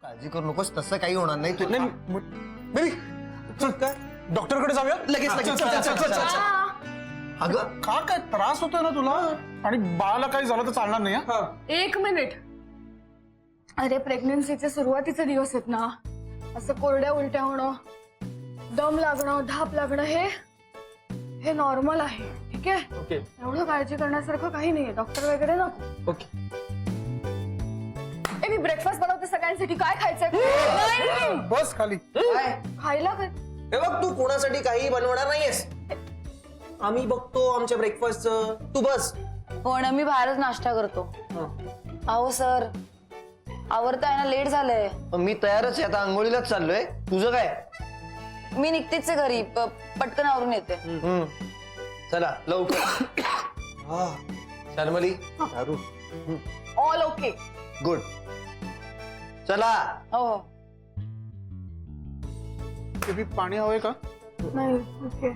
काळजी करू नकोस, तसं काही होणार नाही. तू बेबी चल काय डॉक्टरकडे जाऊया लगेच लगेच चल, चल, चल, चल. अगं का काय त्रास होतोय ना तुला आणि बाळाला काही झालं तर चालणार नाही हा. एक मिनिट. अरे प्रेग्नन्सीचे सुरुवातीचे दिवस आहेत ना, असं कोरड्या उलट्या होणं, दम लागणं, धाप लागणं हे नॉर्मल आहे. ठीक आहे, ओके एवढं काळजी करण्यासारखं काही नाहीये. डॉक्टर वगैरे नको. ओके मी ब्रेकफास्ट बनवते सगळ्यांसाठी. काय खायचंय? बस खाली. खायला काय? हे बघ, तू कोणासाठी काही बनवणार नाहीयेस. आम्ही बघतो आमच्या ब्रेकफास्टचं, तू बस. पण मी बाहेरच नाश्ता करतो. अहो सर, आवरताय ना, लेट झालंय. मी तयारच आहे, आता आंघोळीलाच चाललोय. तुझं काय? मी निघतेच आहे घरी, पटकन आवरून येते. चला लवकर. शर्मली, दारू. All okay. गुड. चला. हो हो. बेबी पाणी हवंय का? नाही ओके.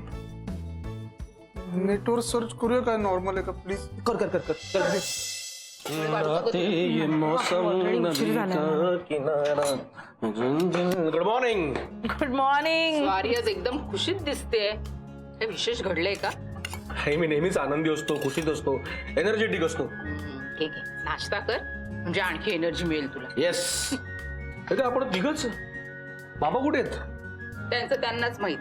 नेटवर सर्च करूया काय नॉर्मल आहे का प्लीज? कर कर कर कर कर. ये मौसम नदी का किनारा. Good morning. Good morning. स्वारी आज एकदम खुशीत दिसते. हे विशेष घडलंय का? हे मी नेहमीच आनंदी असतो, खुशीत असतो, एनर्जेटिक असतो. ठीक आहे, नाश्ता कर म्हणजे आणखी एनर्जी मिळेल तुला. येस. काय आपण तिघच? बाबा कुठे आहेत? त्यांचं त्यांनाच माहित.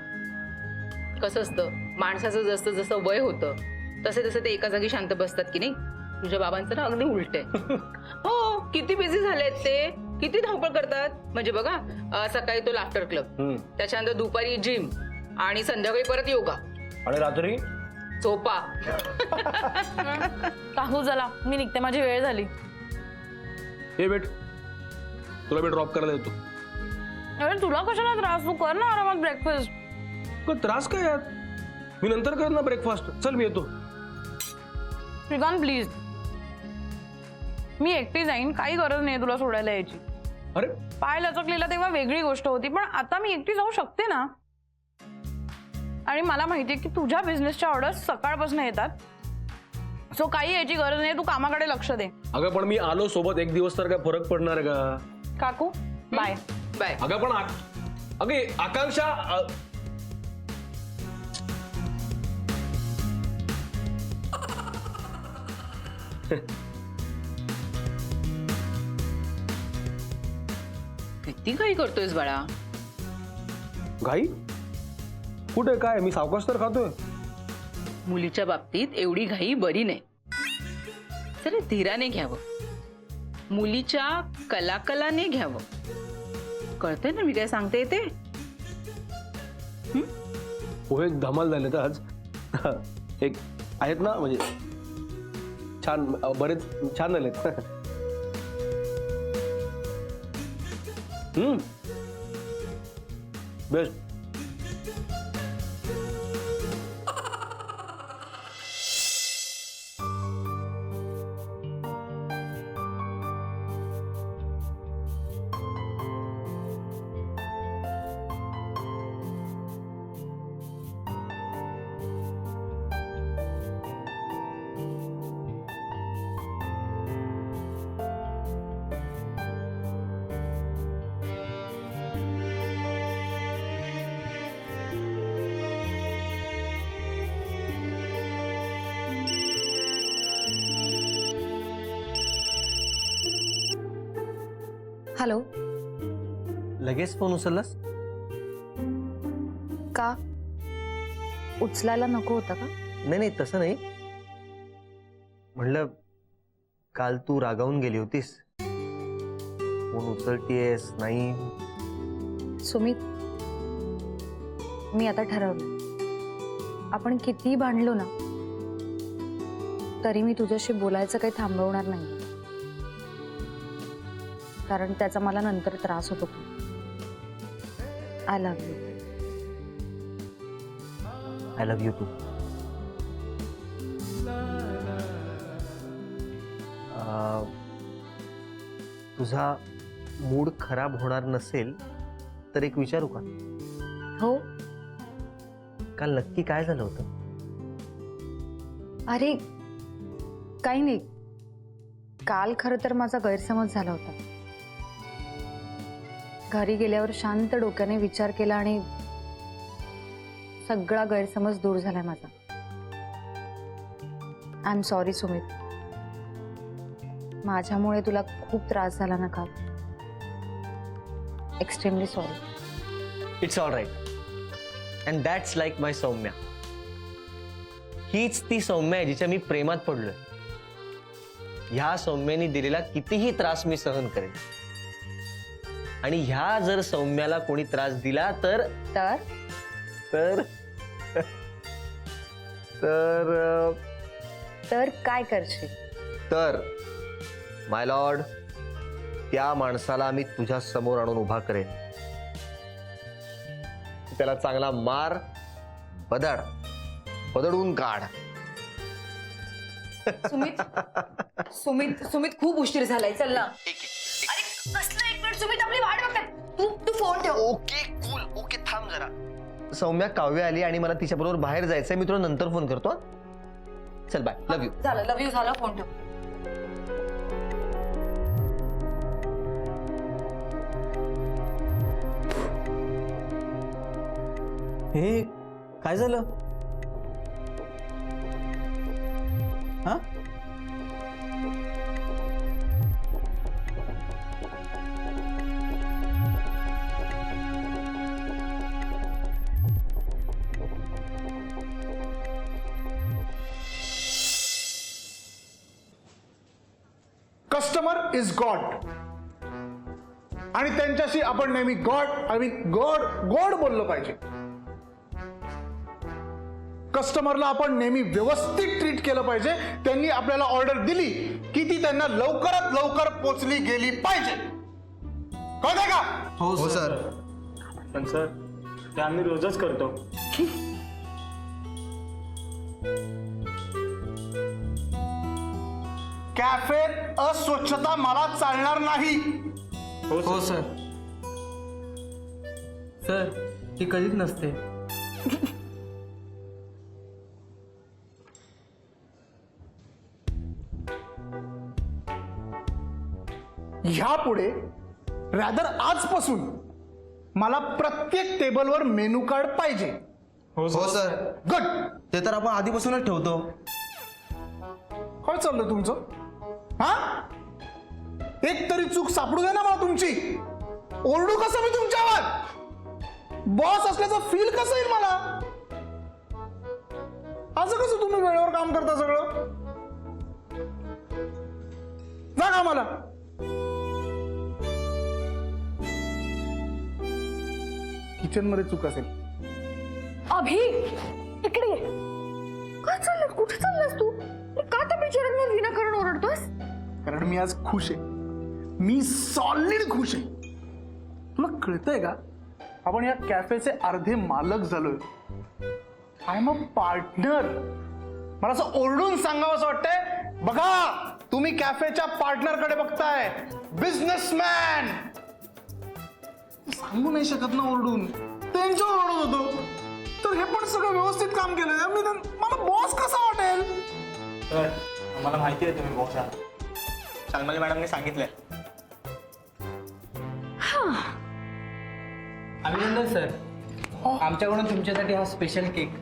कसं असतं, माणसाचं जसं जसं वय होतं तसे तसे ते एका जागी शांत बसतात की नाही. तुझ्या बाबांचं ना अगदी उलट आहे. हो, किती बिझी झालेत ते, किती धावपळ करतात. म्हणजे बघा, सकाळी तो लाफ्टर क्लब, त्याच्यानंतर दुपारी जिम आणि संध्याकाळी परत योगा आणि रात्री झोपा. काकू चला, मी निघते, माझी वेळ झाली. हे बेट, तुला मी ड्रॉप करायला येतो. अरे तुला कशाला त्रास, तू कर ना आरामात ब्रेकफास्ट. का त्रास काय यात? मी नंतर कर ना ब्रेकफास्ट. चल मी येतो. श्रीकांत प्लीज, मी एकटी जाईन, काही गरज नाही तुला सोडायला यायची. अरे पाय लचकलेला तेव्हा वेगळी गोष्ट होती, पण आता मी एकटी जाऊ शकते ना. आणि मला माहितीये की तुझ्या बिझनेसच्या ऑर्डर्स सकाळपासून येतात, सो काही यायची गरज नाही. तू कामाकडे लक्ष दे. अगं पण मी आलो सोबत, एक दिवस तर काय फरक पडणार आहे का? काकू बाय. बाय. अगं पण अगे आकांक्षा. किती काही करतोयस बाळा. घाई कुठे? काय मी सावकाश तर खातोय. मुलीच्या बाबतीत एवढी घाई बरी नाही. जरा धीराने घ्यावं, मुलीच्या कलाकलाने घ्यावं. कळतंय ना मी काय सांगते ते? पोहे धमाल झाले तर आज. एक आहेत ना, म्हणजे छान, बरेच छान झालेत. बेस्ट. हॅलो. लगेच फोन उचललास? का उचलायला नको होता का? नाही नाही, तसं नाही. म्हणलं काल तू रागावून गेली होतीस, फोन उचलतीयस नाही. सुमित, मी आता ठरवलं, आपण कितीही भांडलो ना तरी मी तुझ्याशी बोलायचं काही थांबवणार नाही, कारण त्याचा मला नंतर त्रास होतो. I love you. I love you too. तुझा मूड खराब होणार नसेल तर एक विचारू का? हो. काल नक्की काय झालं होतं? अरे काही नाही, काल खरं तर माझा गैरसमज झाला होता. घरी गेल्यावर शांत डोक्याने विचार केला आणि सगळा गैरसमज दूर झालाय माझा. I am sorry Sumit. माझ्यामुळे तुला खूप त्रास झाला ना काल. Extremely sorry. It's all right. And that's like my Saumya. हीच ती सौम्या आहे जिच्या मी प्रेमात पडलोय. ह्या सौम्याने दिलेला कितीही त्रास मी सहन करेन. आणि ह्या जर सौम्याला कोणी त्रास दिला तर तर तर तर तर काय करशील? तर माय लॉर्ड, त्या माणसाला मी तुझ्या समोर आणून उभा करेन. त्याला चांगला मार, बदडून काढ. सुमित सुमित सुमित खूप उशीर झालाय, चल ना. अरे कसलं 1 मिनिट, सुमित आपली वाट बघतात. तू फोन ठेव. Okay cool. ओके थांब जरा. सौम्या, काव्य आली आणि मला तिच्याबरोबर बाहेर जायचंय. मी तुला नंतर फोन करतो. चल बाय. Love you. झालं, लव्ह यू झालं, फोन ठेव. हे काय झालं? हा? Customer is God. आणि त्यांच्याशी आपण नेहमी गोड बोललं पाहिजे. कस्टमरला आपण नेहमी व्यवस्थित ट्रीट केलं पाहिजे. त्यांनी आपल्याला ऑर्डर दिली की ती त्यांना लवकरात लवकर पोचली गेली पाहिजे. कळतंय का? हो सर. पण सर, ते आम्ही रोजच करतो. कॅफेत अस्वच्छता मला चालणार नाही. हो सर. सर, ती कधीच नसते. ह्यापुढे रॅदर आजपासून मला प्रत्येक टेबलवर मेनू कार्ड पाहिजे. हो सर. गुड. ते तर आपण आधीपासूनच ठेवतो. काय चाललं तुमचं? हा, एक तरी चूक सापडू दे ना मला तुमची. ओरडू कसं मी तुमच्यावर? बॉस असल्याचं फील कसं येईल मला? असं कसं तुम्ही वेळेवर काम करता सगळं? जा का मला. किचन मध्ये चूक असेल. अभि, इकडे ये. काय चाललंय? कुठे चाललास तू? का त्या बिचाऱ्यांवर विनाकारण ओरडतोस? कारण मी आज खुश आहे. मी सॉलिड खुश आहे. तुला कळतंय का, आपण या कॅफेचे अर्धे मालक झालोय. I am a partner. मला असं ओरडून सांगावं असं वाटतंय, बघा तुम्ही कॅफेच्या पार्टनरकडे बघताय. बिझनेसमॅन. सांगू नाही शकत ना ओरडून. त्यांच्यावर ओरडत होतो तर हे पण सगळं व्यवस्थित काम केलं. मला बॉस कसा वाटेल? सर, आम्हाला माहिती आहे तुम्ही बॉस आहात. शाल्मली मॅडमने सांगितलंय. अभिनंदन सर. आमच्याकडून तुमच्यासाठी हा स्पेशल केक.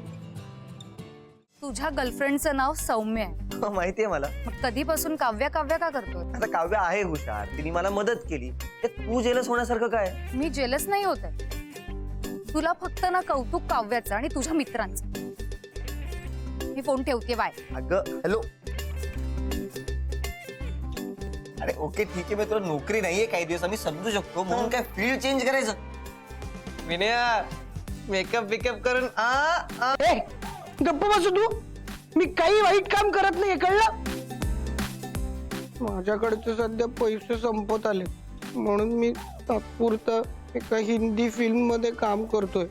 तुझ्या गर्लफ्रेंडचं नाव सौम्य आहे. माहितीये मला. मग कधीपासून काव्या काव्या का करतोय? आता काव्य आहे हुशार. तिने मला मदत केली. ते तू जेलस होण्यासारखं काय? मी जेलस नाही होत आहे. तुला फक्त ना कौतुक काव्याचं आणि तुझ्या मित्रांचं. मी फोन ठेवते. बाय. अगं हॅलो. अरे ओके ठीक आहे. मी तुला नोकरी नाहीये काही दिवस, आम्ही समजू शकतो. म्हणून काय फील्ड चेंज करायचं? विनया, मेकअप बिकअप करून गप्प बसू तू. मी काही वाईट काम करत नाही, कळलं? माझ्याकडचे सध्या पैसे संपत आले म्हणून मी तात्पुरतं एका हिंदी फिल्म मध्ये काम करतोय.